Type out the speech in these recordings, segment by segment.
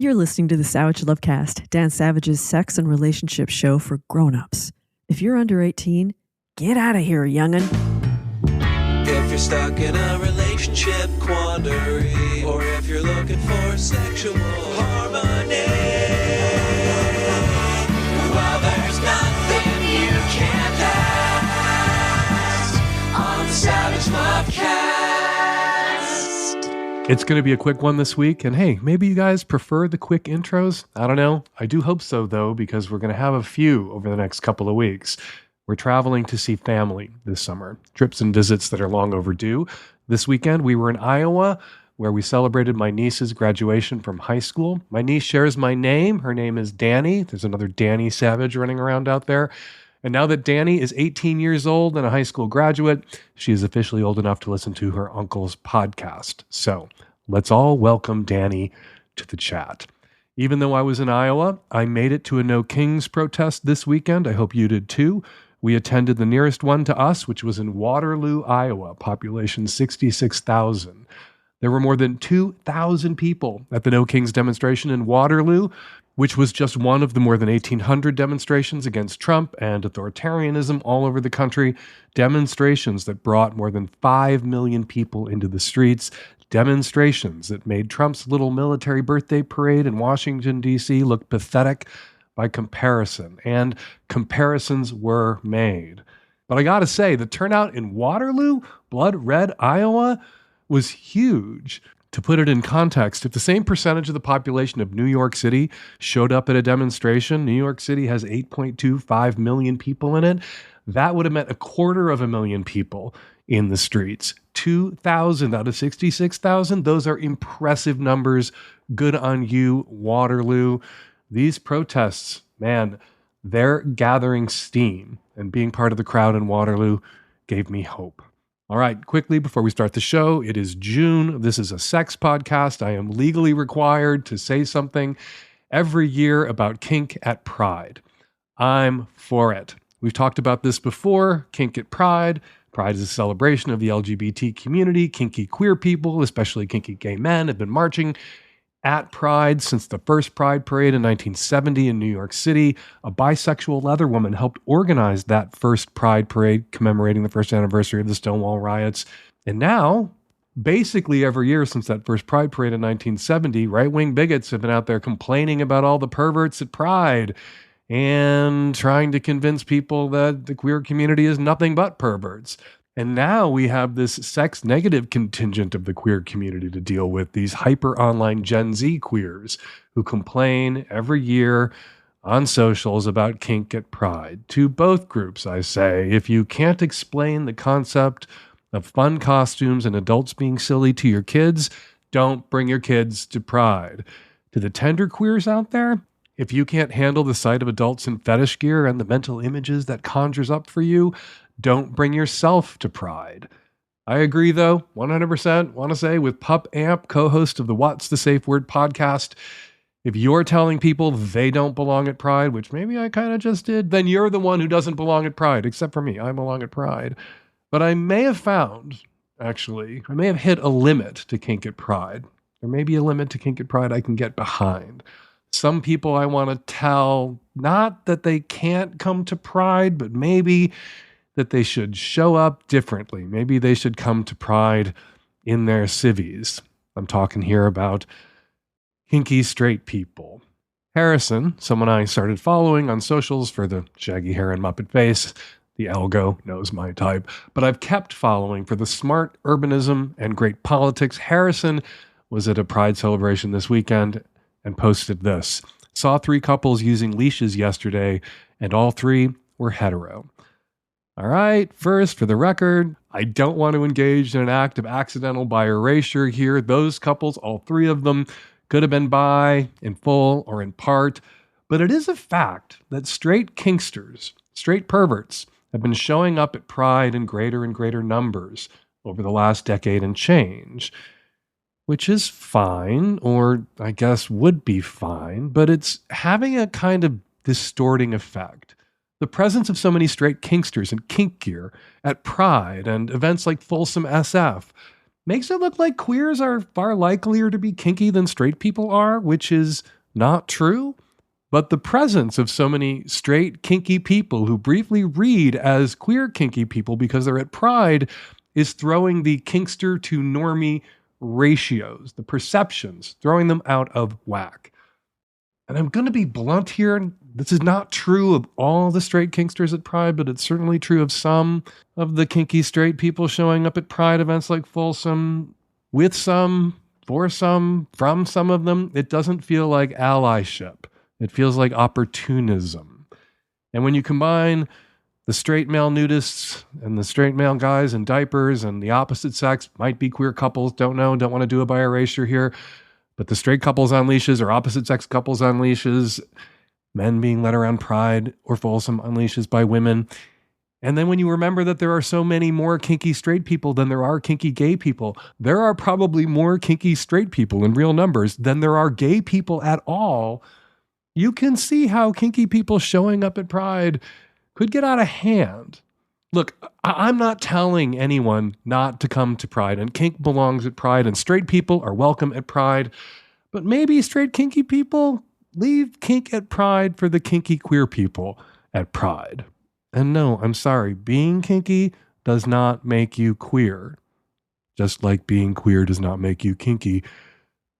You're listening to the Savage Lovecast, Dan Savage's sex and relationship show for grown-ups. If you're under 18, get out of here, young'un. If you're stuck in a relationship quandary, or if you're looking for sexual harmony, well, there's nothing you can't ask on the Savage Lovecast. It's going to be a quick one this week, and hey, maybe you guys prefer the quick intros. I don't know. I do hope so, though, because we're going to have a few over the next couple of weeks. We're traveling to see family this summer, trips and visits that are long overdue. This weekend, we were in Iowa, where we celebrated my niece's graduation from high school. My niece shares my name. Her name is Danny. There's another Danny Savage running around out there. And now that Danny is 18 years old and a high school graduate, she is officially old enough to listen to her uncle's podcast. So let's all welcome Danny to the chat. Even though I was in Iowa, I made it to a No Kings protest this weekend. I hope you did too. We attended the nearest one to us, which was in Waterloo, Iowa, population 66,000. There were more than 2,000 people at the No Kings demonstration in Waterloo, which was just one of the more than 1,800 demonstrations against Trump and authoritarianism all over the country. Demonstrations that brought more than 5 million people into the streets. Demonstrations that made Trump's little military birthday parade in Washington, D.C. look pathetic by comparison. And comparisons were made. But I gotta say, the turnout in Waterloo, blood red Iowa, was huge. To put it in context, if the same percentage of the population of New York City showed up at a demonstration, New York City has 8.25 million people in it, that would have meant 250,000 people in the streets. 2,000 out of 66,000, those are impressive numbers. Good on you, Waterloo. These protests, man, they're gathering steam, and being part of the crowd in Waterloo gave me hope. All right, quickly before we start the show, it is June. This is a sex podcast. I am legally required to say something every year about kink at Pride. I'm for it. We've talked about this before, kink at Pride. Pride is a celebration of the LGBT community. Kinky queer people, especially kinky gay men, have been marching at Pride since the first Pride Parade in 1970 in New York City. A bisexual leather woman helped organize that first Pride Parade commemorating the first anniversary of the Stonewall riots. And now, basically every year since that first Pride Parade in 1970, right-wing bigots have been out there complaining about all the perverts at Pride and trying to convince people that the queer community is nothing but perverts. And now we have this sex-negative contingent of the queer community to deal with, these hyper-online Gen Z queers who complain every year on socials about kink at Pride. To both groups, I say, if you can't explain the concept of fun costumes and adults being silly to your kids, don't bring your kids to Pride. To the tender queers out there, if you can't handle the sight of adults in fetish gear and the mental images that conjures up for you, don't bring yourself to Pride. I agree, though, 100%, want to say, with Pup Amp, co-host of the What's the Safe Word podcast, if you're telling people they don't belong at Pride, which maybe I kind of just did, then you're the one who doesn't belong at Pride, except for me. I belong at Pride. But I may have found, actually, I may have hit a limit to kink at Pride. There may be a limit to kink at Pride I can get behind. Some people I want to tell, not that they can't come to Pride, but maybe that they should show up differently. Maybe they should come to Pride in their civvies. I'm talking here about kinky straight people. Harrison, someone I started following on socials for the shaggy hair and Muppet face, the algo knows my type, but I've kept following for the smart urbanism and great politics. Harrison was at a Pride celebration this weekend and posted this. Saw 3 couples using leashes yesterday, and all 3 were hetero. All right, first, for the record, I don't want to engage in an act of accidental bi erasure here. Those couples, all 3 of them, could have been bi in full or in part. But it is a fact that straight kinksters, straight perverts, have been showing up at Pride in greater and greater numbers over the last decade and change, which is fine, or I guess would be fine, but it's having a kind of distorting effect. The presence of so many straight kinksters and kink gear at Pride and events like Folsom SF makes it look like queers are far likelier to be kinky than straight people are, which is not true. But the presence of so many straight kinky people who briefly read as queer kinky people because they're at Pride is throwing the kinkster to normie ratios, the perceptions, throwing them out of whack. And I'm going to be blunt here. This is not true of all the straight kinksters at Pride, but it's certainly true of some of the kinky straight people showing up at Pride events like Folsom, with some, for some, from some of them. It doesn't feel like allyship. It feels like opportunism. And when you combine the straight male nudists and the straight male guys in diapers and the opposite sex, might be queer couples, don't know, don't want to do it by erasure here, but the straight couples on leashes or opposite sex couples on leashes, men being led around Pride or Folsom on leashes by women. And then when you remember that there are so many more kinky straight people than there are kinky gay people, there are probably more kinky straight people in real numbers than there are gay people at all. You can see how kinky people showing up at Pride could get out of hand. Look, I'm not telling anyone not to come to Pride, and kink belongs at Pride, and straight people are welcome at Pride. But maybe straight kinky people leave kink at Pride for the kinky queer people at Pride. And no, I'm sorry, being kinky does not make you queer. Just like being queer does not make you kinky.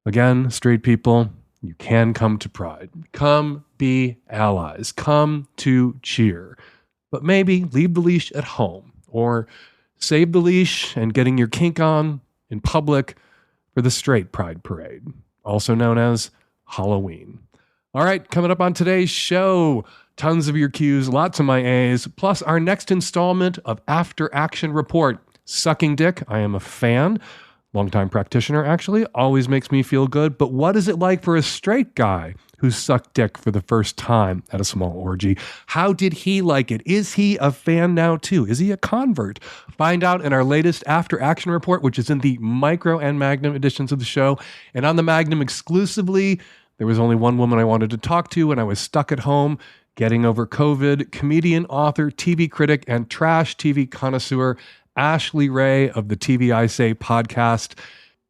Again, straight people, you can come to Pride. Come be allies. Come to cheer. But maybe leave the leash at home or save the leash and getting your kink on in public for the straight Pride Parade, also known as Halloween. All right, coming up on today's show, tons of your Qs, lots of my As, plus our next installment of After Action Report. Sucking dick, I am a fan. Longtime practitioner, actually, always makes me feel good. But what is it like for a straight guy who sucked dick for the first time at a small orgy? How did he like it? Is he a fan now too? Is he a convert? Find out in our latest After Action Report, which is in the Micro and Magnum editions of the show. And on the Magnum exclusively, there was only one woman I wanted to talk to when I was stuck at home getting over COVID. Comedian, author, TV critic, and trash TV connoisseur Ashley Ray of the TV I Say podcast.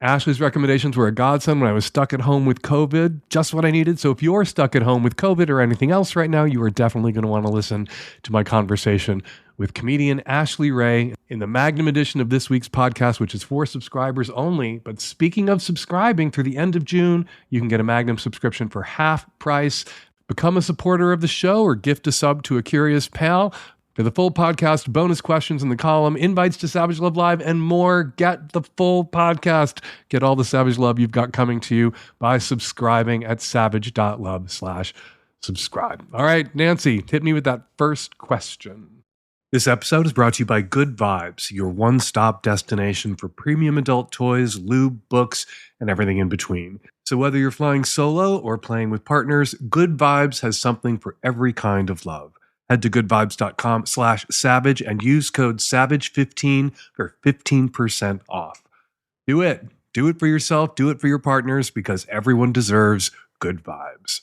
Ashley's recommendations were a godsend when I was stuck at home with COVID, just what I needed. So if you're stuck at home with COVID or anything else right now, you are definitely going to want to listen to my conversation with comedian Ashley Ray in the Magnum edition of this week's podcast, which is for subscribers only. But speaking of subscribing, through the end of June, you can get a Magnum subscription for half price. Become a supporter of the show or gift a sub to a curious pal. For the full podcast, bonus questions in the column, invites to Savage Love Live, and more. Get the full podcast. Get all the Savage Love you've got coming to you by subscribing at savage.love/subscribe. All right, Nancy, hit me with that first question. This episode is brought to you by Good Vibes, your one-stop destination for premium adult toys, lube, books, and everything in between. So whether you're flying solo or playing with partners, Good Vibes has something for every kind of love. Head to goodvibes.com/savage and use code SAVAGE15 for 15% off. Do it. Do it for yourself. Do it for your partners, because everyone deserves good vibes.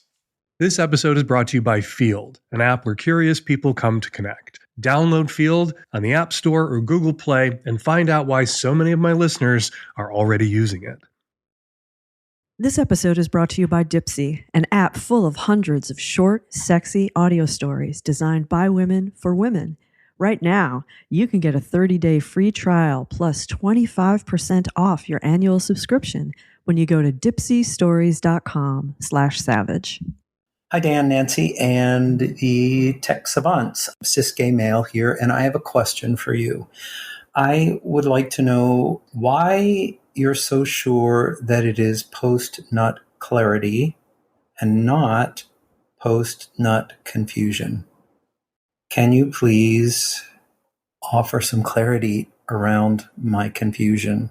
This episode is brought to you by Field, an app where curious people come to connect. Download Field on the App Store or Google Play and find out why so many of my listeners are already using it. This episode is brought to you by Dipsy, an app full of hundreds of short, sexy audio stories designed by women for women. Right now, you can get a 30-day free trial plus 25% off your annual subscription when you go to dipsystories.com/savage. Hi, Dan, Nancy, and the tech savants. Cis gay male here, and I have a question for you. I would like to know why you're so sure that it is post-nut clarity and not post-nut confusion. Can you please offer some clarity around my confusion?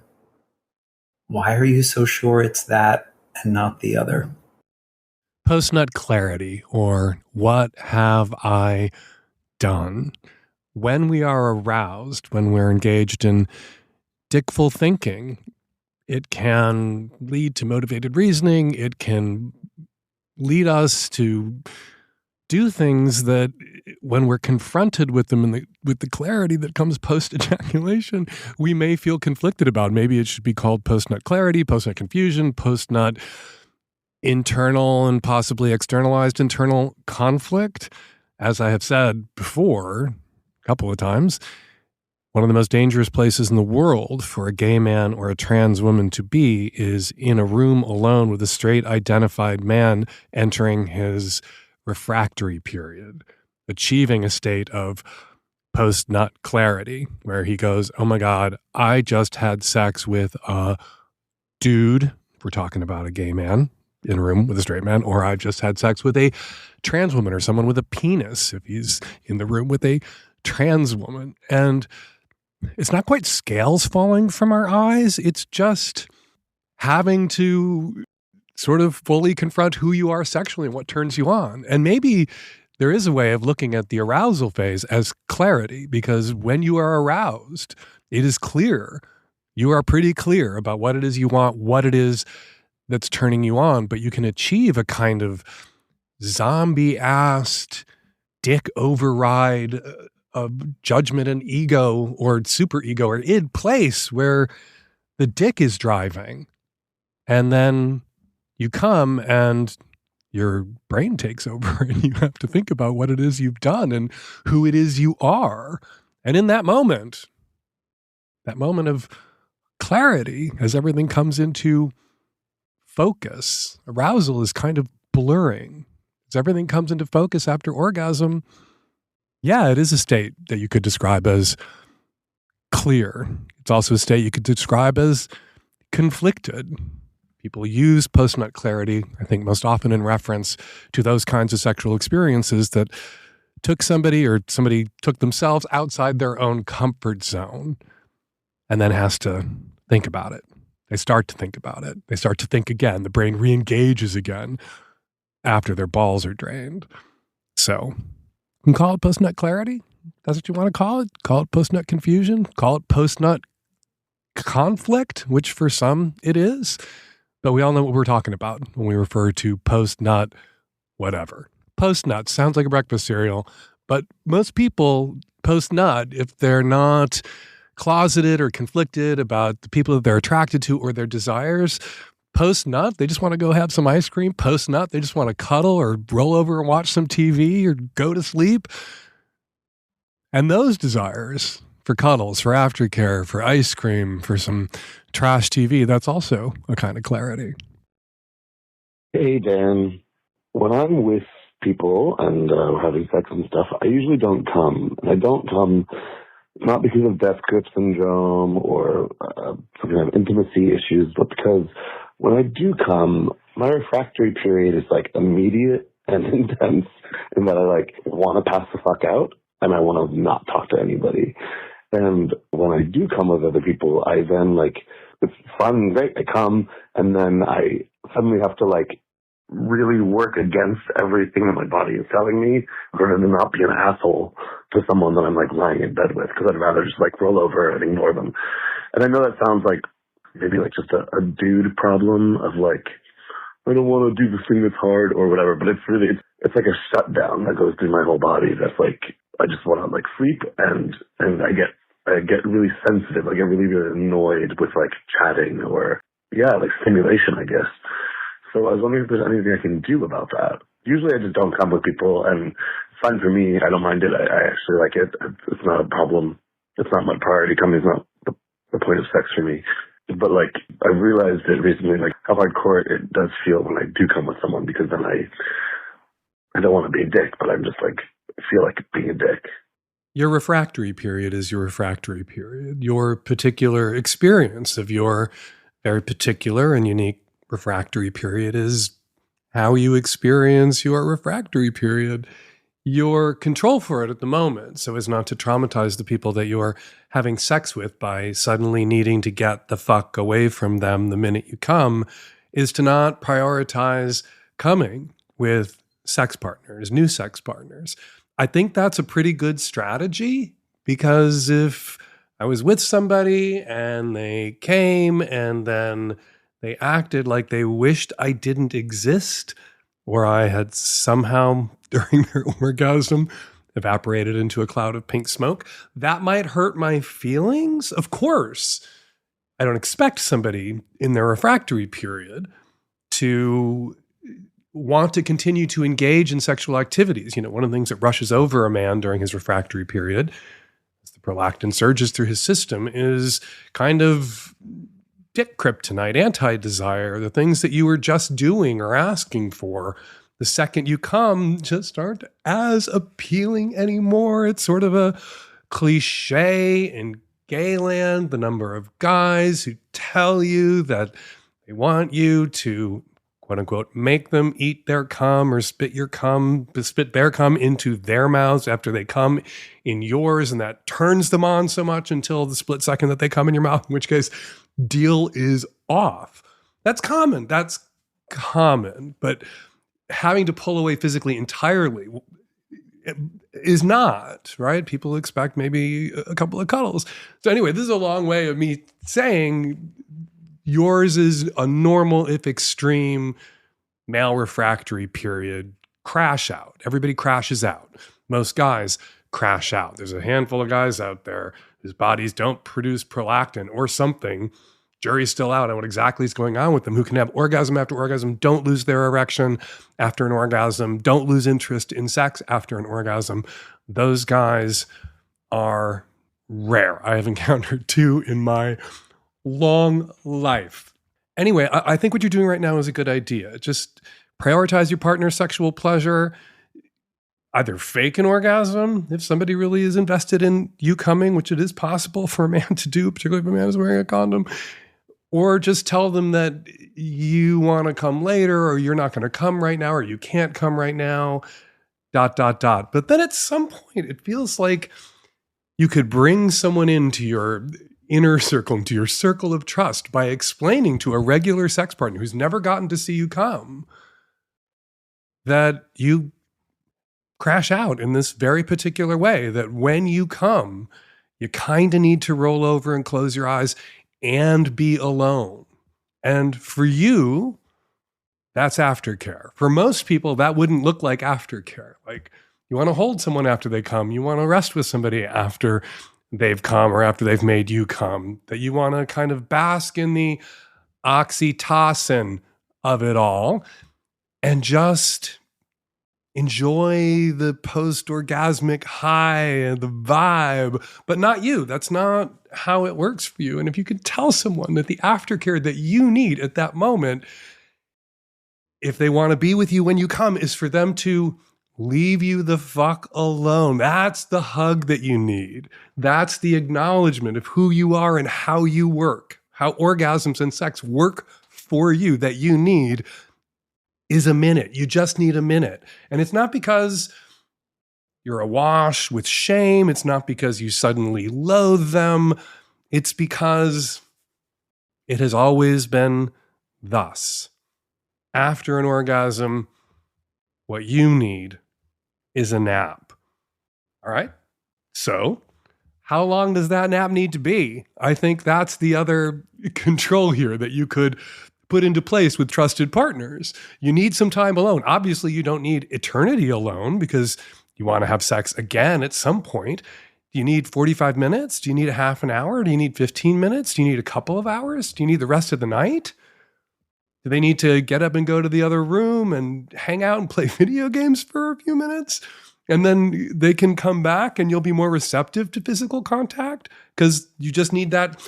Why are you so sure it's that and not the other? Post-nut clarity, or what have I done? When we are aroused, when we're engaged in dickful thinking, it can lead to motivated reasoning. It can lead us to do things that, when we're confronted with them in the with the clarity that comes post-ejaculation, we may feel conflicted about. Maybe it should be called post-nut clarity, post-nut confusion, post-nut internal and possibly externalized internal conflict. As I have said before, a couple of times, one of the most dangerous places in the world for a gay man or a trans woman to be is in a room alone with a straight identified man entering his refractory period, achieving a state of post-nut clarity where he goes, oh my God, I just had sex with a dude. We're talking about a gay man in a room with a straight man, or I've just had sex with a trans woman or someone with a penis if he's in the room with a trans woman. And it's not quite scales falling from our eyes. It's just having to sort of fully confront who you are sexually and what turns you on. And maybe there is a way of looking at the arousal phase as clarity, because when you are aroused, it is clear. You are pretty clear about what it is you want, what it is that's turning you on, but you can achieve a kind of zombie-assed dick override of judgment and ego or super ego or id place where the dick is driving. And then you come and your brain takes over and you have to think about what it is you've done and who it is you are. And in that moment of clarity, as everything comes into focus, arousal is kind of blurring. As everything comes into focus after orgasm, yeah, it is a state that you could describe as clear. It's also a state you could describe as conflicted. People use post-nut clarity, I think most often in reference to those kinds of sexual experiences that took somebody or somebody took themselves outside their own comfort zone and then has to think about it. They start to think about it. They start to think again. The brain re-engages again after their balls are drained. So you can call it post-nut clarity. That's what you want to call it. Call it post-nut confusion. Call it post-nut conflict, which for some it is. But we all know what we're talking about when we refer to post-nut whatever. Post-nut sounds like a breakfast cereal, but most people post-nut, if they're not closeted or conflicted about the people that they're attracted to or their desires, post-nut, they just want to go have some ice cream. Post-nut, they just want to cuddle or roll over and watch some TV or go to sleep. And those desires for cuddles, for aftercare, for ice cream, for some trash TV, that's also a kind of clarity. Hey, Dan. When I'm with people and having sex and stuff, I usually don't come. And I don't come not because of death grip syndrome or some kind of intimacy issues, but because when I do come, my refractory period is like immediate and intense in that I like want to pass the fuck out and I want to not talk to anybody. And when I do come with other people, I then like, it's fun and great. I come and then I suddenly have to like really work against everything that my body is telling me in order to not be an asshole to someone that I'm like lying in bed with, because I'd rather just like roll over and ignore them. And I know that sounds like maybe like just a dude problem of like, I don't want to do this thing that's hard or whatever, but it's really, it's like a shutdown that goes through my whole body. That's like, I just want to like sleep and I get really sensitive. I get really, really annoyed with like chatting or like stimulation, I guess. So I was wondering if there's anything I can do about that. Usually I just don't come with people and it's fine for me. I don't mind it. I actually like it. It's not a problem. It's not my priority. Coming is not the point of sex for me. But like I realized it recently, like how hardcore it does feel when I do come with someone, because then I don't want to be a dick, but I'm just like, I feel like being a dick. Your refractory period is your refractory period. Your particular experience of your very particular and unique refractory period is how you experience your refractory period. Your control for it at the moment, so as not to traumatize the people that you're having sex with by suddenly needing to get the fuck away from them the minute you come, is to not prioritize coming with sex partners, new sex partners. I think that's a pretty good strategy, because if I was with somebody and they came and then they acted like they wished I didn't exist, or I had somehow during their orgasm evaporated into a cloud of pink smoke. That might hurt my feelings. Of course, I don't expect somebody in their refractory period to want to continue to engage in sexual activities. One of the things that rushes over a man during his refractory period, as the prolactin surges through his system, is kind of dick kryptonite, anti-desire, the things that you were just doing or asking for. The second you come, just aren't as appealing anymore. It's sort of a cliche in gay land, the number of guys who tell you that they want you to, quote unquote, make them eat their cum or spit their cum into their mouths after they come in yours. And that turns them on so much until the split second that they come in your mouth, in which case deal is off. That's common. But having to pull away physically entirely is not, right? People expect maybe a couple of cuddles. So anyway, this is a long way of me saying yours is a normal, if extreme, male refractory period crash out. Everybody crashes out. Most guys crash out. There's a handful of guys out there whose bodies don't produce prolactin or something. Jury's still out on what exactly is going on with them, who can have orgasm after orgasm, don't lose their erection after an orgasm, don't lose interest in sex after an orgasm. Those guys are rare. I have encountered two in my long life. Anyway, I think what you're doing right now is a good idea. Just prioritize your partner's sexual pleasure. Either fake an orgasm if somebody really is invested in you coming, which it is possible for a man to do, particularly if a man is wearing a condom, or just tell them that you want to come later, or you're not going to come right now, or you can't come right now, ... But then at some point, it feels like you could bring someone into your inner circle, into your circle of trust, by explaining to a regular sex partner who's never gotten to see you come that you crash out in this very particular way, that when you come, you kind of need to roll over and close your eyes and be alone. And for you, that's aftercare. For most people, that wouldn't look like aftercare. Like, you want to hold someone after they come. You want to rest with somebody after they've come or after they've made you come. That you want to kind of bask in the oxytocin of it all and just enjoy the post-orgasmic high and the vibe, but not you. That's not how it works for you. And if you could tell someone that the aftercare that you need at that moment, if they want to be with you when you come, is for them to leave you the fuck alone. That's the hug that you need. That's the acknowledgement of who you are and how you work, how orgasms and sex work for you, that you need is a minute. You just need a minute. And it's not because you're awash with shame. It's not because you suddenly loathe them. It's because it has always been thus. After an orgasm, what you need is a nap. All right? So, how long does that nap need to be? I think that's the other control here that you could put into place with trusted partners. You need some time alone. Obviously, you don't need eternity alone because you want to have sex again at some point. Do you need 45 minutes? Do you need a half an hour? Do you need 15 minutes? Do you need a couple of hours? Do you need the rest of the night? Do they need to get up and go to the other room and hang out and play video games for a few minutes? And then they can come back and you'll be more receptive to physical contact because you just need that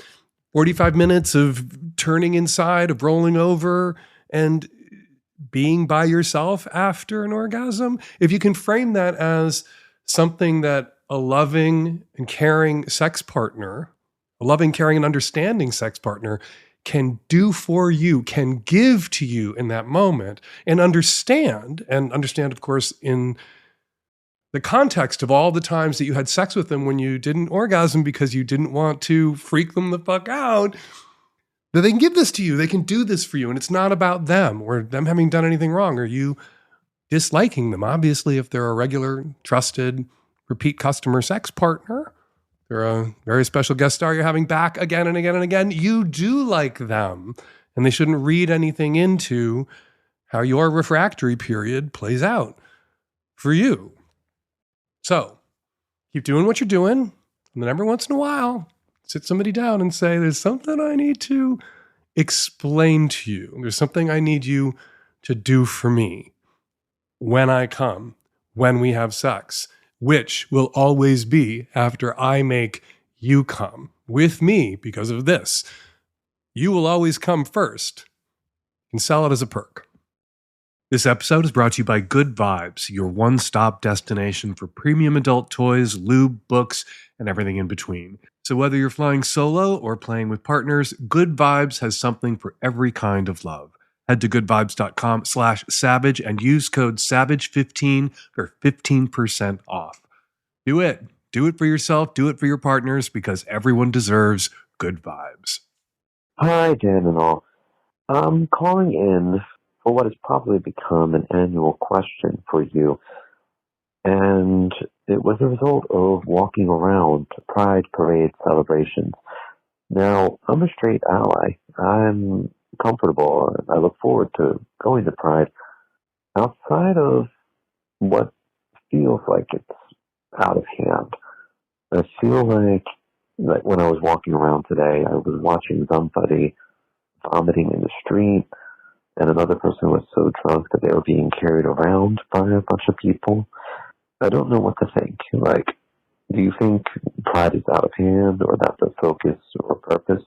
45 minutes of turning inside, of rolling over and being by yourself after an orgasm. If you can frame that as something that a loving and caring sex partner, a loving, caring, and understanding sex partner can do for you, can give to you in that moment, and understand, of course, in the context of all the times that you had sex with them when you didn't orgasm because you didn't want to freak them the fuck out, that they can give this to you. They can do this for you. And it's not about them or them having done anything wrong or you disliking them. Obviously, if they're a regular, trusted, repeat customer sex partner, they're a very special guest star you're having back again and again and again, you do like them. And they shouldn't read anything into how your refractory period plays out for you. So, keep doing what you're doing. And then every once in a while, sit somebody down and say, there's something I need to explain to you. There's something I need you to do for me when I come, when we have sex, which will always be after I make you come with me because of this. You will always come first. You can sell it as a perk. This episode is brought to you by Good Vibes, your one-stop destination for premium adult toys, lube, books, and everything in between. So whether you're flying solo or playing with partners, Good Vibes has something for every kind of love. Head to goodvibes.com/savage and use code SAVAGE15 for 15% off. Do it. Do it for yourself. Do it for your partners, because everyone deserves good vibes. Hi, Dan and all. I'm calling in for what has probably become an annual question for you. And it was a result of walking around Pride Parade celebrations. Now, I'm a straight ally. I'm comfortable. I look forward to going to Pride. Outside of what feels like it's out of hand, I feel like when I was walking around today, I was watching somebody vomiting in the street, and another person was so drunk that they were being carried around by a bunch of people. I don't know what to think. Like, do you think Pride is out of hand, or that's the focus or purpose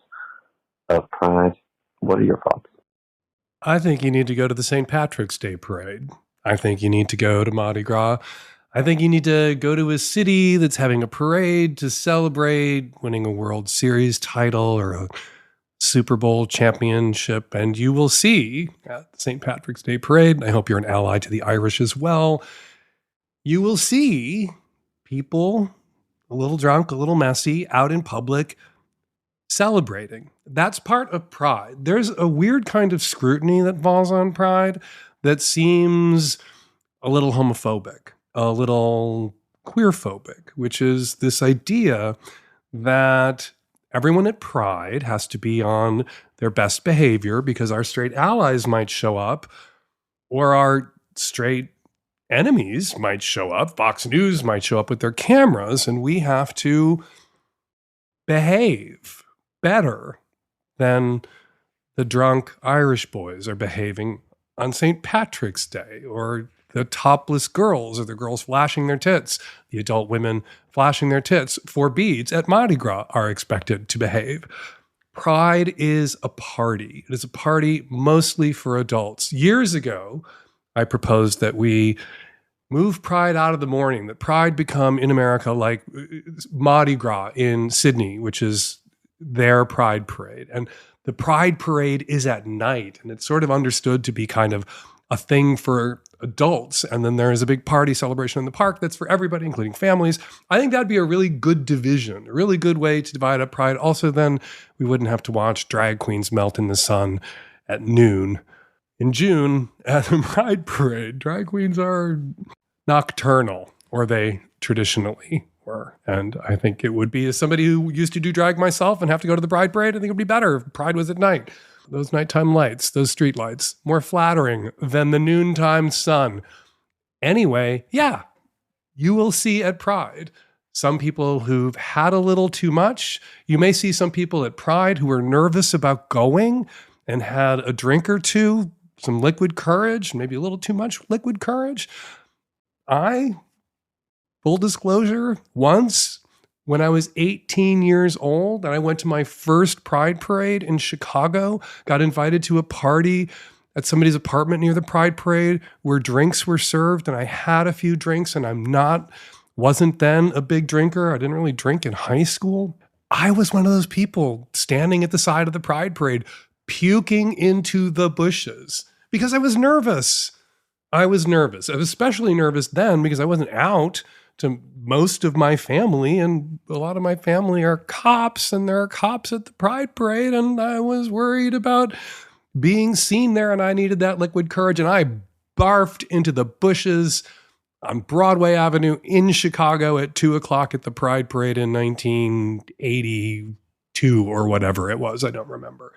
of Pride? What are your thoughts? I think you need to go to the St. Patrick's Day parade. I think you need to go to Mardi Gras. I think you need to go to a city that's having a parade to celebrate winning a World Series title or a Super Bowl championship, and you will see at the St. Patrick's Day parade, I hope you're an ally to the Irish as well, you will see people a little drunk, a little messy, out in public celebrating. That's part of Pride. There's a weird kind of scrutiny that falls on Pride that seems a little homophobic, a little queerphobic, which is this idea that everyone at Pride has to be on their best behavior because our straight allies might show up, or our straight enemies might show up. Fox News might show up with their cameras, and we have to behave better than the drunk Irish boys are behaving on St. Patrick's Day, or the topless girls, or the girls flashing their tits, the adult women flashing their tits for beads at Mardi Gras are expected to behave. Pride is a party. It is a party mostly for adults. Years ago, I proposed that we move Pride out of the morning, that Pride become in America like Mardi Gras in Sydney, which is their Pride parade. And the Pride parade is at night, and it's sort of understood to be kind of a thing for adults. And then there is a big party celebration in the park that's for everybody, including families. I think that'd be a really good division, a really good way to divide up Pride. Also, then we wouldn't have to watch drag queens melt in the sun at noon. In June, at the Pride parade, drag queens are nocturnal, or they traditionally were. And I think it would be, as somebody who used to do drag myself and have to go to the Pride parade, I think it would be better if Pride was at night. Those nighttime lights, those street lights, more flattering than the noontime sun. Anyway, yeah, you will see at Pride some people who've had a little too much. You may see some people at Pride who are nervous about going and had a drink or two, some liquid courage, maybe a little too much liquid courage. Full disclosure, once when I was 18 years old and I went to my first Pride parade in Chicago, got invited to a party at somebody's apartment near the Pride parade where drinks were served, and I had a few drinks, and wasn't then a big drinker. I didn't really drink in high school. I was one of those people standing at the side of the Pride parade, puking into the bushes because I was nervous. I was especially nervous then because I wasn't out to most of my family, and a lot of my family are cops, and there are cops at the Pride parade, and I was worried about being seen there, and I needed that liquid courage, and I barfed into the bushes on Broadway Avenue in Chicago at 2:00 at the Pride parade in 1982 or whatever it was. I don't remember.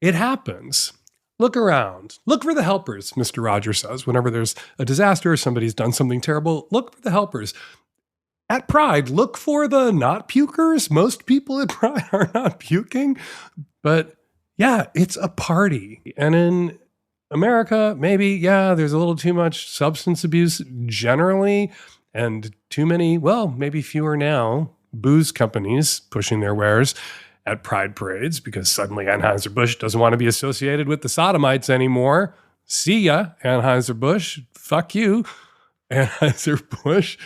It happens. Look around. Look for the helpers, Mr. Rogers says. Whenever there's a disaster or somebody's done something terrible, look for the helpers. at Pride, look for the not pukers. Most people at Pride are not puking, but yeah, it's a party. And in America, maybe, yeah, there's a little too much substance abuse generally, and too many, well, maybe fewer now, booze companies pushing their wares at Pride parades because suddenly Anheuser-Busch doesn't want to be associated with the sodomites anymore. See ya, Anheuser-Busch. Fuck you, Anheuser-Busch.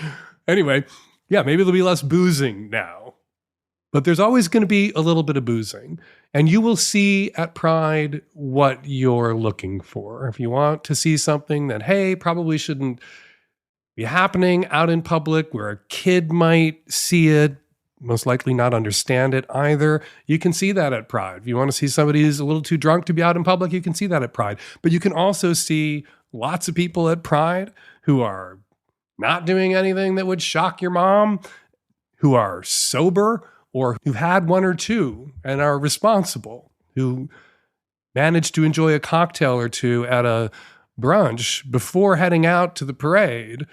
Anyway, yeah, maybe there'll be less boozing now. But there's always going to be a little bit of boozing. And you will see at Pride what you're looking for. If you want to see something that, hey, probably shouldn't be happening out in public where a kid might see it, most likely not understand it either, you can see that at Pride. If you want to see somebody who's a little too drunk to be out in public, you can see that at Pride. But you can also see lots of people at Pride who are not doing anything that would shock your mom, who are sober or who've had one or two and are responsible, who managed to enjoy a cocktail or two at a brunch before heading out to the parade,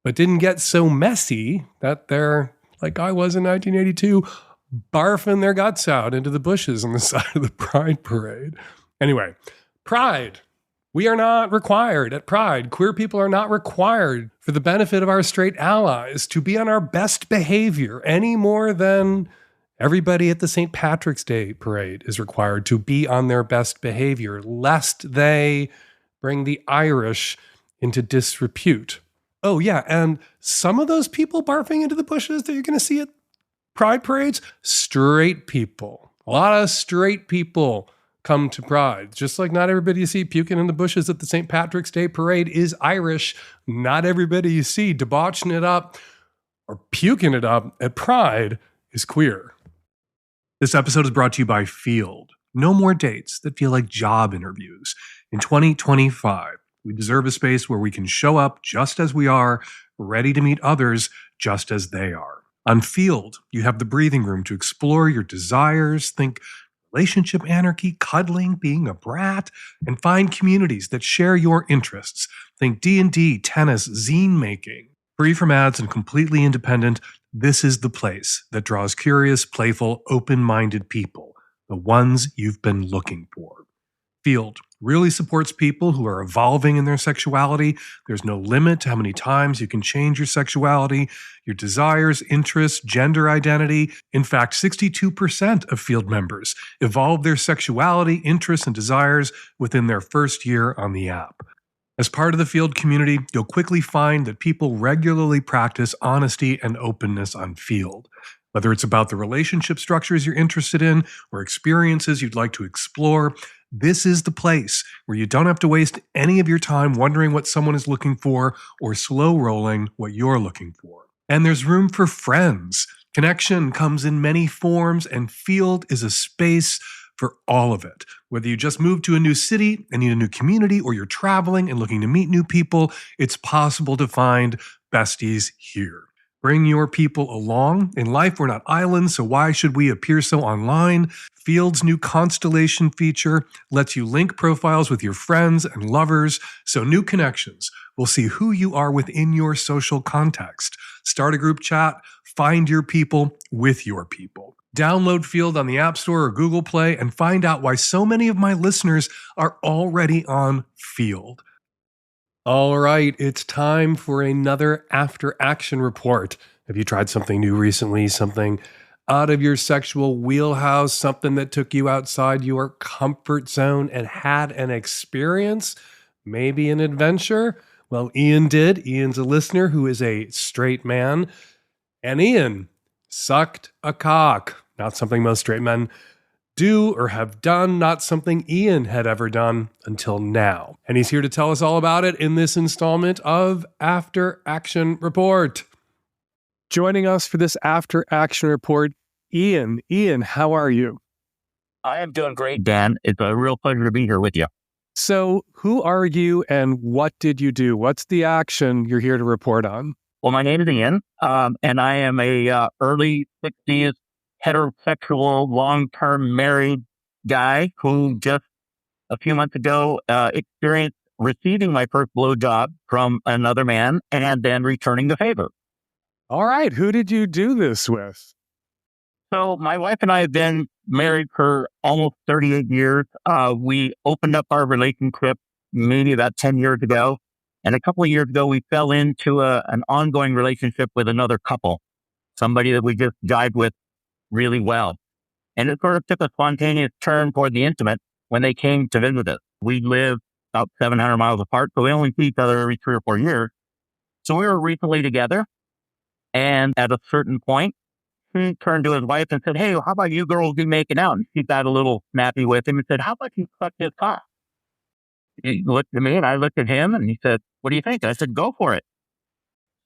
but didn't get so messy that they're, like I was in 1982, barfing their guts out into the bushes on the side of the Pride parade. Anyway, Pride. We are not required at Pride. Queer people are not required for the benefit of our straight allies to be on our best behavior any more than everybody at the St. Patrick's Day parade is required to be on their best behavior, lest they bring the Irish into disrepute. Oh, yeah, and some of those people barfing into the bushes that you're going to see at Pride parades, straight people. A lot of straight people come to Pride. Just like not everybody you see puking in the bushes at the St. Patrick's Day parade is Irish. Not everybody you see debauching it up or puking it up at Pride is queer. This episode is brought to you by Field. No more dates that feel like job interviews. In 2025, we deserve a space where we can show up just as we are, ready to meet others just as they are. On Field, you have the breathing room to explore your desires, think relationship anarchy, cuddling, being a brat, and find communities that share your interests. Think D&D, tennis, zine making. Free from ads and completely independent, this is the place that draws curious, playful, open-minded people, the ones you've been looking for. Field really supports people who are evolving in their sexuality. There's no limit to how many times you can change your sexuality, your desires, interests, gender identity. In fact, 62% of Field members evolve their sexuality, interests, and desires within their first year on the app. As part of the Field community, you'll quickly find that people regularly practice honesty and openness on Field. Whether it's about the relationship structures you're interested in or experiences you'd like to explore, this is the place where you don't have to waste any of your time wondering what someone is looking for or slow rolling what you're looking for. And there's room for friends. Connection comes in many forms, and Field is a space for all of it. Whether you just moved to a new city and need a new community, or you're traveling and looking to meet new people, it's possible to find besties here. Bring your people along. In life, we're not islands, so why should we appear so online? Field's new Constellation feature lets you link profiles with your friends and lovers, so new connections will see who you are within your social context. Start a group chat, find your people with your people. Download Field on the App Store or Google Play and find out why so many of my listeners are already on Field. All right, it's time for another after action report. Have you tried something new recently? Something out of your sexual wheelhouse? Something that took you outside your comfort zone and had an experience? Maybe an adventure? Well, Ian did. Ian's a listener who is a straight man. And Ian sucked a cock. Not something most straight men do or have done, not something Ian had ever done until now. And he's here to tell us all about it in this installment of After Action Report. Joining us for this After Action Report, Ian. Ian, how are you? I am doing great, Dan. It's a real pleasure to be here with you. So who are you and what did you do? What's the action you're here to report on? Well, my name is Ian, and I am a early 60s heterosexual, long-term married guy who just a few months ago experienced receiving my first blowjob from another man and then returning the favor. All right. Who did you do this with? So my wife and I have been married for almost 38 years. We opened up our relationship maybe about 10 years ago. And a couple of years ago, we fell into an ongoing relationship with another couple, somebody that we just jived with really well. And it sort of took a spontaneous turn toward the intimate when they came to visit us. We live about 700 miles apart, so we only see each other every 3 or 4 years. So we were recently together. And at a certain point, he turned to his wife and said, "Hey, how about you girls be making out?" And she got a little snappy with him and said, "How about you suck his cock?" He looked at me and I looked at him and he said, "What do you think?" I said, "Go for it."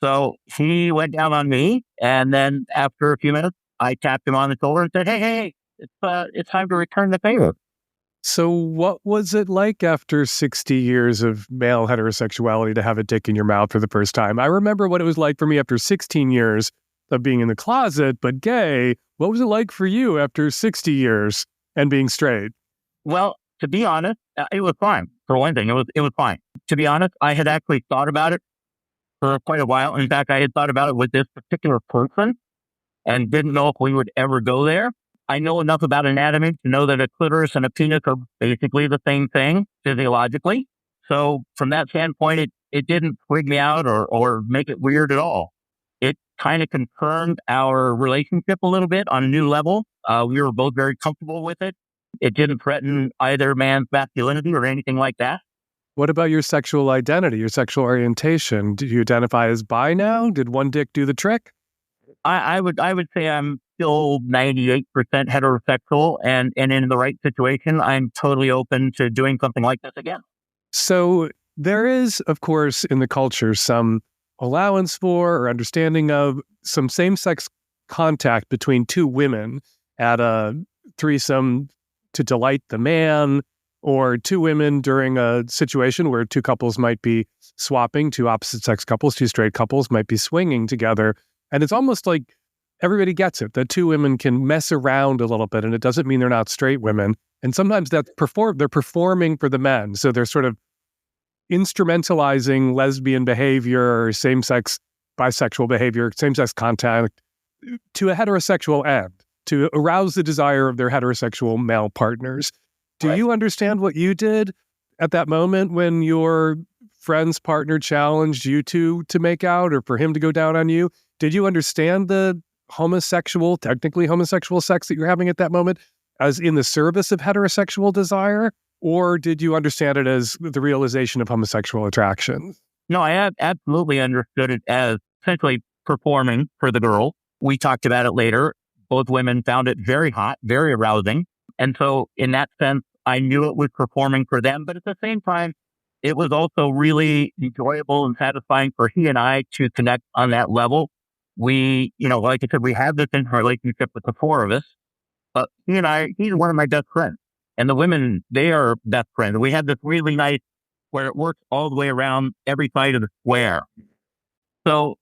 So he went down on me. And then after a few minutes, I tapped him on the shoulder and said, "Hey, it's time to return the favor." So what was it like after 60 years of male heterosexuality to have a dick in your mouth for the first time? I remember what it was like for me after 16 years of being in the closet, but gay. What was it like for you after 60 years and being straight? Well, to be honest, it was fine. For one thing, it was fine. To be honest, I had actually thought about it for quite a while. In fact, I had thought about it with this particular person and didn't know if we would ever go there. I know enough about anatomy to know that a clitoris and a penis are basically the same thing physiologically. So from that standpoint, it didn't freak me out or make it weird at all. It kind of confirmed our relationship a little bit on a new level. We were both very comfortable with it. It didn't threaten either man's masculinity or anything like that. What about your sexual identity, your sexual orientation? Do you identify as bi now? Did one dick do the trick? I would say I'm still 98% heterosexual, and in the right situation, I'm totally open to doing something like this again. So there is, of course, in the culture, some allowance for or understanding of some same-sex contact between two women at a threesome to delight the man, or two women during a situation where two couples might be swapping, two opposite-sex couples, two straight couples might be swinging together. And it's almost like everybody gets it, that two women can mess around a little bit, and it doesn't mean they're not straight women. And sometimes they're performing for the men. So they're sort of instrumentalizing lesbian behavior or same-sex bisexual behavior, same-sex contact to a heterosexual end, to arouse the desire of their heterosexual male partners. Do you understand what you did at that moment when your friend's partner challenged you two to make out or for him to go down on you? Did you understand the technically homosexual sex that you're having at that moment as in the service of heterosexual desire? Or did you understand it as the realization of homosexual attraction? No, I absolutely understood it as essentially performing for the girl. We talked about it later. Both women found it very hot, very arousing. And so in that sense, I knew it was performing for them. But at the same time, it was also really enjoyable and satisfying for he and I to connect on that level. We, like I said, we have this in relationship with the four of us, but he's one of my best friends. And the women, they are best friends. We have this really nice where it works all the way around every side of the square. So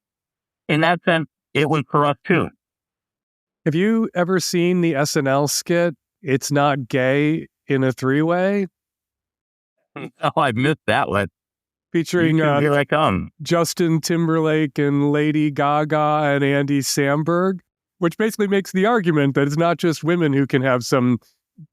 in that sense, it was for us too. Have you ever seen the SNL skit, It's Not Gay in a Three-Way? Oh, I've missed that one. Featuring Here I come. Justin Timberlake and Lady Gaga and Andy Samberg, which basically makes the argument that it's not just women who can have some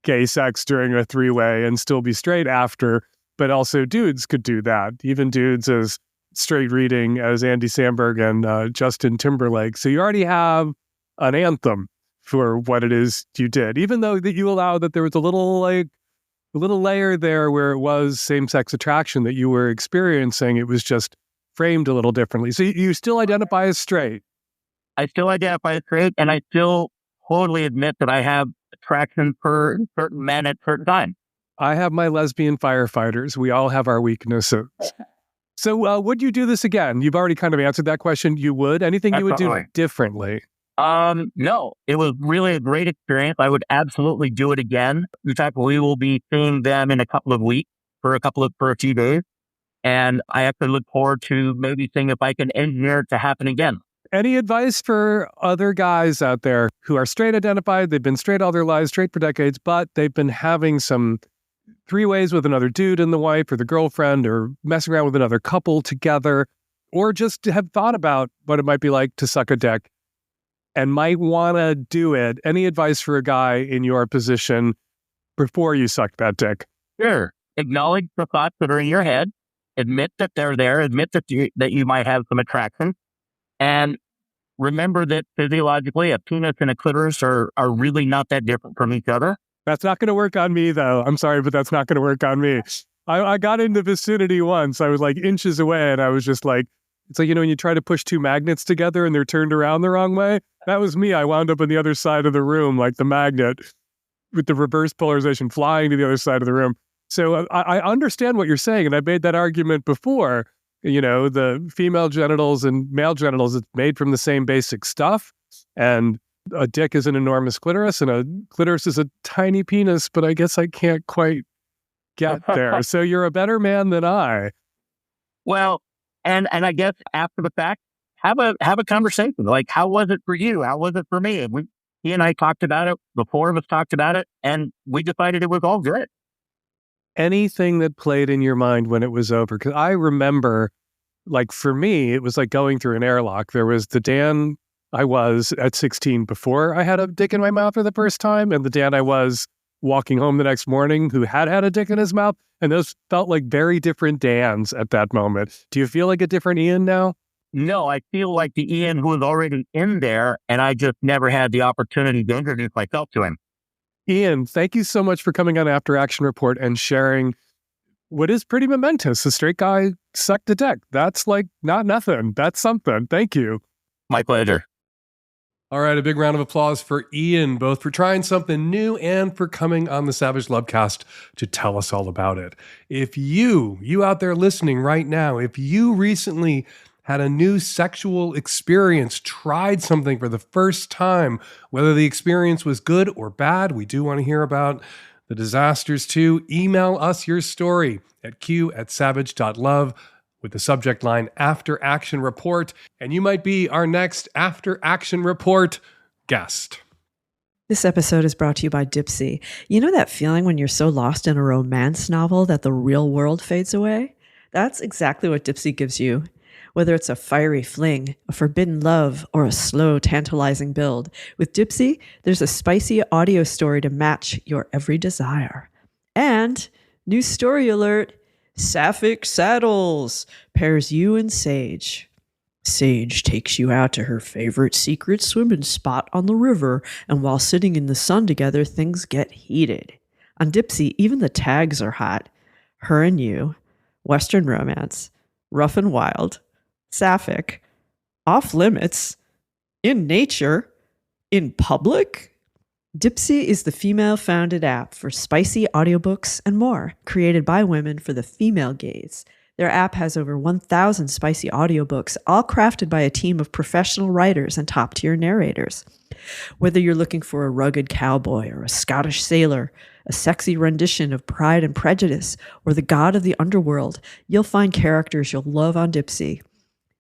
gay sex during a three-way and still be straight after, but also dudes could do that. Even dudes as straight reading as Andy Samberg and Justin Timberlake. So you already have an anthem for what it is you did, even though that you allow that there was a little layer there where it was same-sex attraction that you were experiencing. It was just framed a little differently. So you still identify as straight. I still identify as straight, and I still totally admit that I have attraction for certain men at certain times. I have my lesbian firefighters. We all have our weaknesses. So would you do this again? You've already kind of answered that question. You would? Anything you would do differently? No, it was really a great experience. I would absolutely do it again. In fact, we will be seeing them in a couple of weeks for a few days. And I actually look forward to maybe seeing if I can engineer it to happen again. Any advice for other guys out there who are straight identified? They've been straight all their lives, straight for decades, but they've been having some three-ways with another dude and the wife or the girlfriend or messing around with another couple together. or just have thought about what it might be like to suck a dick and might want to do it. Any advice for a guy in your position before you suck that dick? Sure. Acknowledge the thoughts that are in your head. Admit that they're there. Admit that you might have some attraction. And remember that physiologically, a penis and a clitoris are really not that different from each other. That's not going to work on me, though. I'm sorry, but that's not going to work on me. I got in the vicinity once. I was like inches away, and I was just like, it's like, when you try to push two magnets together and they're turned around the wrong way. That was me. I wound up on the other side of the room, like the magnet, with the reverse polarization flying to the other side of the room. So I understand what you're saying, and I made that argument before. The female genitals and male genitals, it's made from the same basic stuff, and a dick is an enormous clitoris, and a clitoris is a tiny penis, but I guess I can't quite get there. So you're a better man than I. Well, and I guess after the fact, have a conversation. Like, how was it for you? How was it for me? He and I talked about it. The four of us talked about it, and we decided it was all good. Anything that played in your mind when it was over? Because I remember, like, for me, it was like going through an airlock. There was the Dan I was at 16 before I had a dick in my mouth for the first time, and the Dan I was walking home the next morning who had a dick in his mouth. And those felt like very different Dans at that moment. Do you feel like a different Ian now? No, I feel like the Ian who was already in there, and I just never had the opportunity to introduce myself to him. Ian, thank you so much for coming on After Action Report and sharing what is pretty momentous. A straight guy sucked a dick. That's like not nothing. That's something. Thank you. My pleasure. All right, a big round of applause for Ian, both for trying something new and for coming on the Savage Lovecast to tell us all about it. If you out there listening right now, if you recently had a new sexual experience, tried something for the first time, whether the experience was good or bad, we do want to hear about the disasters too. Email us your story at q@savage.love with the subject line After Action Report, and you might be our next After Action Report guest. This episode is brought to you by Dipsy. You know that feeling when you're so lost in a romance novel that the real world fades away? That's exactly what Dipsy gives you. Whether it's a fiery fling, a forbidden love, or a slow, tantalizing build, with Dipsy, there's a spicy audio story to match your every desire. And, new story alert, Sapphic Saddles pairs you and Sage. Sage takes you out to her favorite secret swimming spot on the river, and while sitting in the sun together, things get heated. On Dipsy, even the tags are hot. Her and you, Western romance, rough and wild, sapphic, off limits, in nature, in public. Dipsy is the female-founded app for spicy audiobooks and more, created by women for the female gaze. Their app has over 1,000 spicy audiobooks, all crafted by a team of professional writers and top-tier narrators. Whether you're looking for a rugged cowboy or a Scottish sailor, a sexy rendition of Pride and Prejudice, or the god of the underworld, you'll find characters you'll love on Dipsy.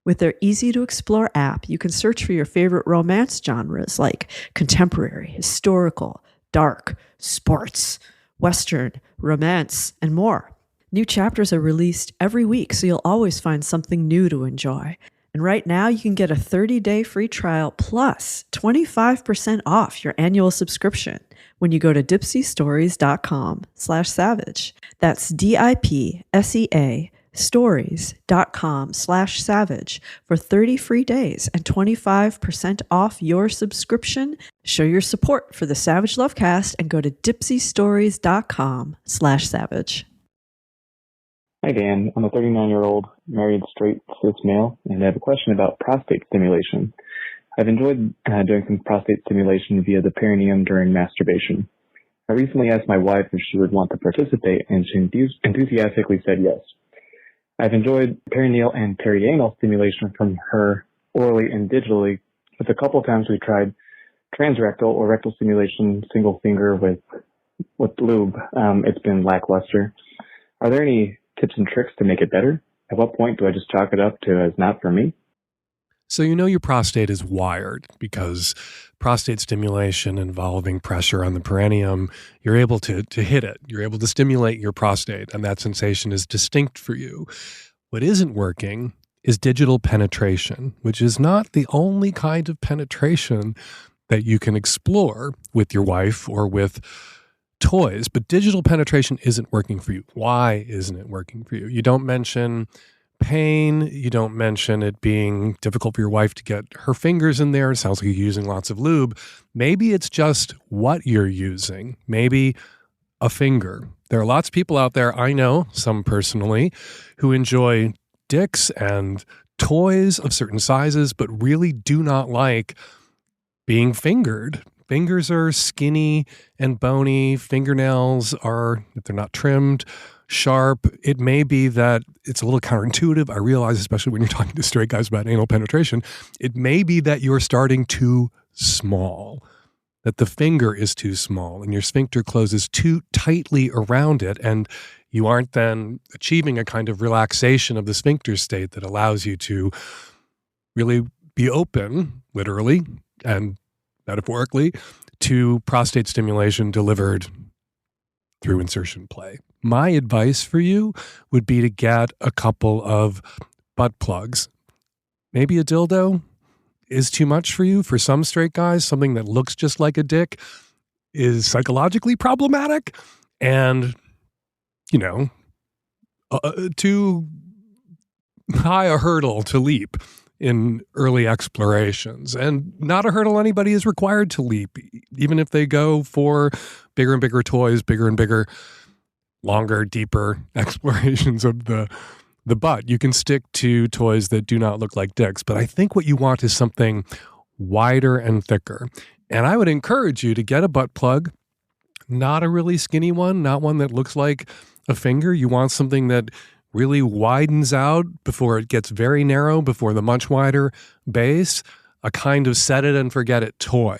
With their easy-to-explore app, you can search for your favorite romance genres like contemporary, historical, dark, sports, Western, romance, and more. New chapters are released every week, so you'll always find something new to enjoy. And right now, you can get a 30-day free trial plus 25% off your annual subscription when you go to dipsystories.com/savage. That's DIPSEA stories.com/savage for 30 free days and 25% off your subscription. Show your support for the Savage Lovecast and go to dipsystories.com/savage. Hi, Dan. I'm a 39-year-old married straight cis male, and I have a question about prostate stimulation. I've enjoyed doing some prostate stimulation via the perineum during masturbation. I recently asked my wife if she would want to participate, and she enthusiastically said yes. I've enjoyed perineal and perianal stimulation from her orally and digitally, but a couple of times we tried transrectal or rectal stimulation, single finger with lube. It's been lackluster. Are there any tips and tricks to make it better? At what point do I just chalk it up to as not for me? So your prostate is wired because prostate stimulation involving pressure on the perineum, you're able to hit it. You're able to stimulate your prostate, and that sensation is distinct for you. What isn't working is digital penetration, which is not the only kind of penetration that you can explore with your wife or with toys. But digital penetration isn't working for you. Why isn't it working for you? You don't mention pain. You don't mention it being difficult for your wife to get her fingers in there. It sounds like you're using lots of lube. Maybe it's just what you're using. Maybe a finger. There are lots of people out there, I know some personally, who enjoy dicks and toys of certain sizes, but really do not like being fingered. Fingers are skinny and bony. Fingernails are, if they're not trimmed, sharp. It may be that it's a little counterintuitive. I realize, especially when you're talking to straight guys about anal penetration, it may be that you're starting too small, that the finger is too small and your sphincter closes too tightly around it, and you aren't then achieving a kind of relaxation of the sphincter state that allows you to really be open, literally and metaphorically, to prostate stimulation delivered through insertion play. My advice for you would be to get a couple of butt plugs. Maybe a dildo is too much for you. For some straight guys, something that looks just like a dick is psychologically problematic and, too high a hurdle to leap in early explorations, and not a hurdle anybody is required to leap, even if they go for bigger and bigger toys, bigger and bigger, longer, deeper explorations of the butt. You can stick to toys that do not look like dicks, but I think what you want is something wider and thicker. And I would encourage you to get a butt plug, not a really skinny one, not one that looks like a finger. You want something that really widens out before it gets very narrow, before the much wider base, a kind of set it and forget it toy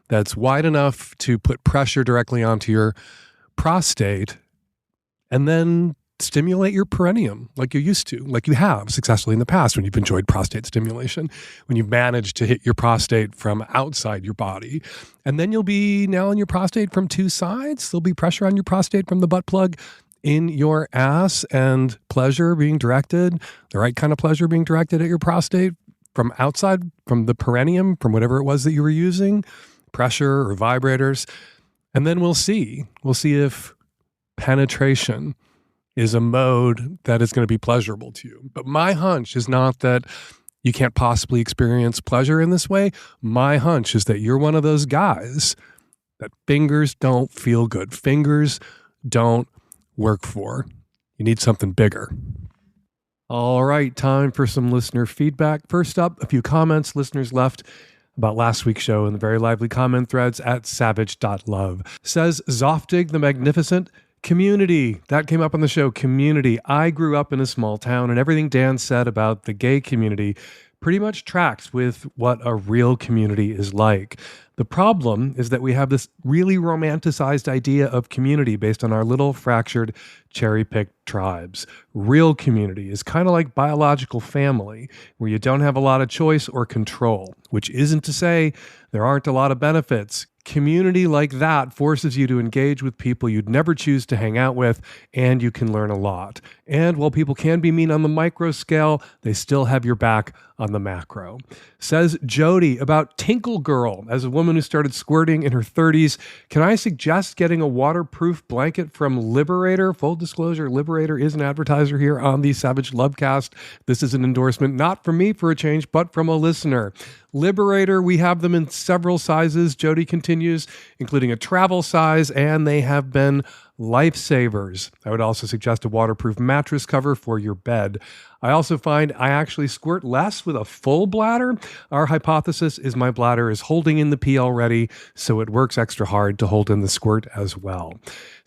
that's wide enough to put pressure directly onto your prostate and then stimulate your perineum like you used to, like you have successfully in the past when you've enjoyed prostate stimulation, when you've managed to hit your prostate from outside your body. And then you'll be now on your prostate from two sides. There'll be pressure on your prostate from the butt plug in your ass, and pleasure being directed, the right kind of pleasure being directed at your prostate from outside, from the perineum, from whatever it was that you were using, pressure or vibrators. And then we'll see if penetration is a mode that is going to be pleasurable to you. But my hunch is not that you can't possibly experience pleasure in this way. My hunch is that you're one of those guys that fingers don't feel good. Fingers don't work for. You need something bigger. All right, time for some listener feedback. First up, a few comments listeners left about last week's show in the very lively comment threads at savage.love. Says Zoftig the Magnificent, community. That came up on the show, community. I grew up in a small town, and everything Dan said about the gay community pretty much tracks with what a real community is like. The problem is that we have this really romanticized idea of community based on our little fractured cherry-picked tribes. Real community is kind of like biological family, where you don't have a lot of choice or control, which isn't to say there aren't a lot of benefits. Community like that forces you to engage with people you'd never choose to hang out with, and you can learn a lot. And while people can be mean on the micro scale, they still have your back on the macro. Says Jody about Tinkle Girl. As a woman who started squirting in her 30s, can I suggest getting a waterproof blanket from Liberator? Full disclosure, Liberator is an advertiser here on the Savage Lovecast. This is an endorsement, not from me for a change, but from a listener. Liberator, we have them in several sizes, Jody continues, including a travel size, and they have been lifesavers. I would also suggest a waterproof mattress cover for your bed. I also find I actually squirt less with a full bladder. Our hypothesis is my bladder is holding in the pee already, so it works extra hard to hold in the squirt as well.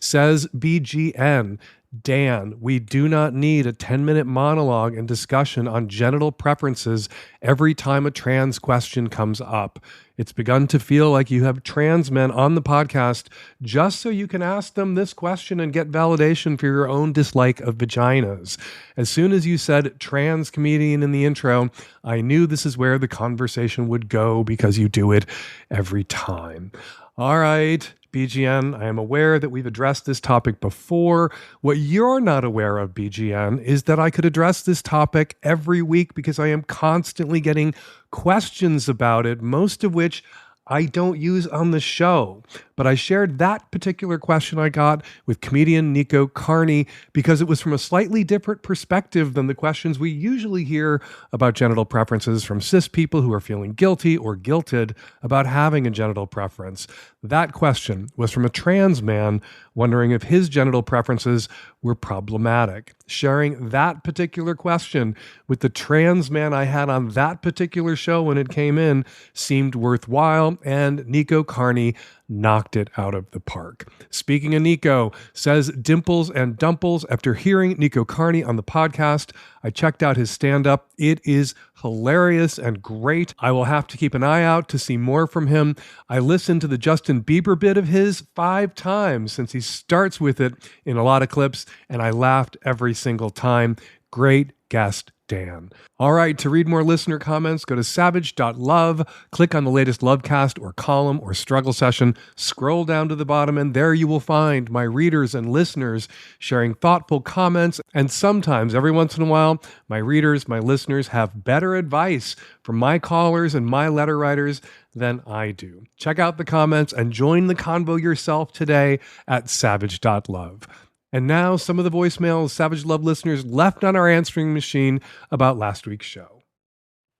Says BGN, Dan, we do not need a 10-minute monologue and discussion on genital preferences every time a trans question comes up. It's begun to feel like you have trans men on the podcast just so you can ask them this question and get validation for your own dislike of vaginas. As soon as you said trans comedian in the intro, I knew this is where the conversation would go because you do it every time. All right, BGN, I am aware that we've addressed this topic before. What you're not aware of, BGN, is that I could address this topic every week because I am constantly getting questions about it, most of which I don't use on the show. But I shared that particular question I got with comedian Nico Carney because it was from a slightly different perspective than the questions we usually hear about genital preferences from cis people who are feeling guilty or guilted about having a genital preference. That question was from a trans man wondering if his genital preferences were problematic. Sharing that particular question with the trans man I had on that particular show when it came in seemed worthwhile, and Nico Carney knocked it out of the park. Speaking of Nico, says Dimples and Dumples, after hearing Nico Carney on the podcast, I checked out his stand-up. It is hilarious and great. I will have to keep an eye out to see more from him. I listened to the Justin Bieber bit of his 5 times since he starts with it in a lot of clips, and I laughed every single time. Great guest, Dan. All right, to read more listener comments, go to savage.love, click on the latest Lovecast or column or struggle session, scroll down to the bottom, and there you will find my readers and listeners sharing thoughtful comments. And sometimes, every once in a while, my readers, my listeners have better advice from my callers and my letter writers than I do. Check out the comments and join the convo yourself today at savage.love. And now, some of the voicemails Savage Love listeners left on our answering machine about last week's show.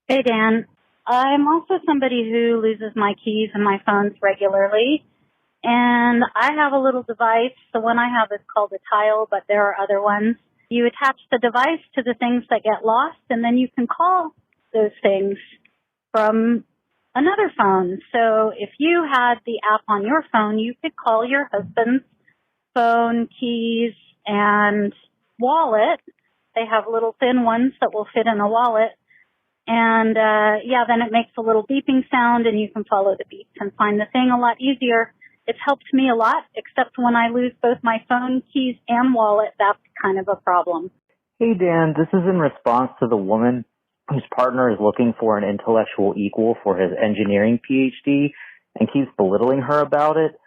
Hey, Dan. I'm also somebody who loses my keys and my phones regularly. And I have a little device. The one I have is called a tile, but there are other ones. You attach the device to the things that get lost, and then you can call those things from another phone. So if you had the app on your phone, you could call your husband's phone, keys, and wallet. They have little thin ones that will fit in a wallet. And, then it makes a little beeping sound, and you can follow the beeps and find the thing a lot easier. It's helped me a lot, except when I lose both my phone, keys, and wallet, that's kind of a problem. Hey, Dan, this is in response to the woman whose partner is looking for an intellectual equal for his engineering PhD and keeps belittling her about it.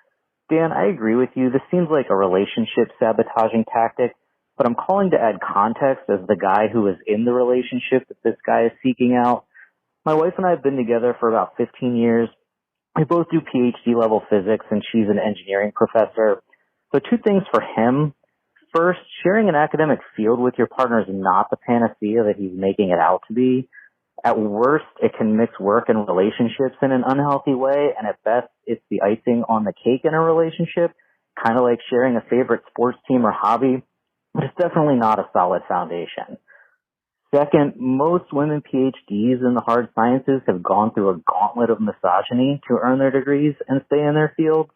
Dan, I agree with you. This seems like a relationship sabotaging tactic, but I'm calling to add context as the guy who is in the relationship that this guy is seeking out. My wife and I have been together for about 15 years. We both do PhD level physics, and she's an engineering professor. So 2 things for him. First, sharing an academic field with your partner is not the panacea that he's making it out to be. At worst, it can mix work and relationships in an unhealthy way, and at best, it's the icing on the cake in a relationship, kind of like sharing a favorite sports team or hobby, but it's definitely not a solid foundation. Second, most women PhDs in the hard sciences have gone through a gauntlet of misogyny to earn their degrees and stay in their fields.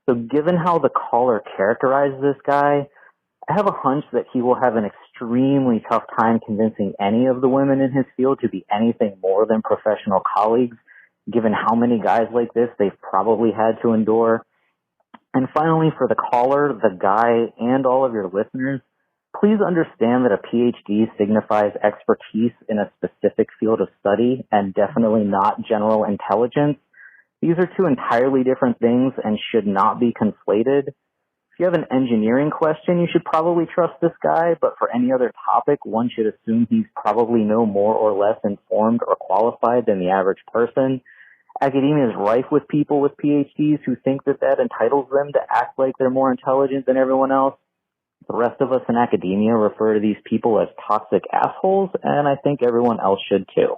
So given how the caller characterized this guy, I have a hunch that he will have an extremely tough time convincing any of the women in his field to be anything more than professional colleagues, given how many guys like this they've probably had to endure. And finally, for the caller, the guy, and all of your listeners, please understand that a PhD signifies expertise in a specific field of study and definitely not general intelligence. These are 2 entirely different things and should not be conflated. If you have an engineering question, you should probably trust this guy, but for any other topic, one should assume he's probably no more or less informed or qualified than the average person. Academia is rife with people with PhDs who think that entitles them to act like they're more intelligent than everyone else. The rest of us in academia refer to these people as toxic assholes, and I think everyone else should too.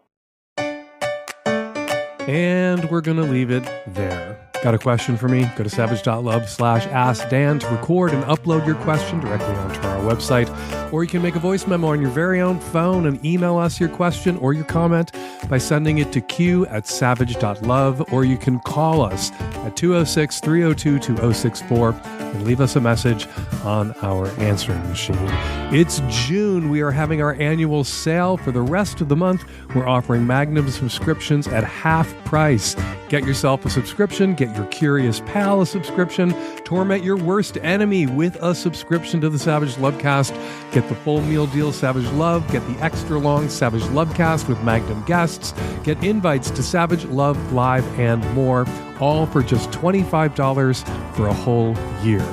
And we're going to leave it there. Got a question for me? Go to savage.love/askdan to record and upload your question directly onto our website. Or you can make a voice memo on your very own phone and email us your question or your comment by sending it to q@savage.love, or you can call us at 206-302-2064 and leave us a message on our answering machine. It's June. We are having our annual sale for the rest of the month. We're offering Magnum subscriptions at half price. Get yourself a subscription, get Get your curious pal a subscription. Torment your worst enemy with a subscription to the Savage Lovecast. Get the full meal deal Savage Love. Get the extra long Savage Lovecast with Magnum guests. Get invites to Savage Love Live and more, all for just $25 for a whole year.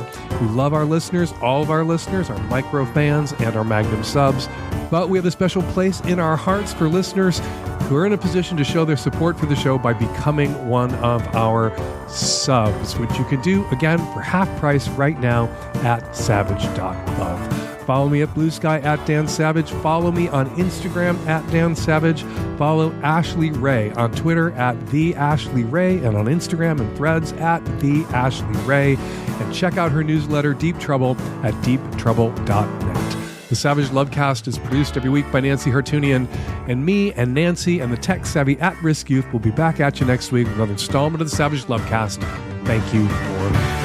We love our listeners, all of our listeners, our micro fans, and our Magnum subs. But we have a special place in our hearts for listeners who are in a position to show their support for the show by becoming one of our subs, which you can do, again, for half price right now at savage.love. Follow me at Blue Sky at Dan Savage. Follow me on Instagram at Dan Savage. Follow Ashley Ray on Twitter at The Ashley Ray and on Instagram and Threads at The Ashley Ray. And check out her newsletter, Deep Trouble, at deeptrouble.net. The Savage Lovecast is produced every week by Nancy Hartunian, and me and Nancy and the tech-savvy at-risk youth will be back at you next week with another installment of the Savage Lovecast. Thank you for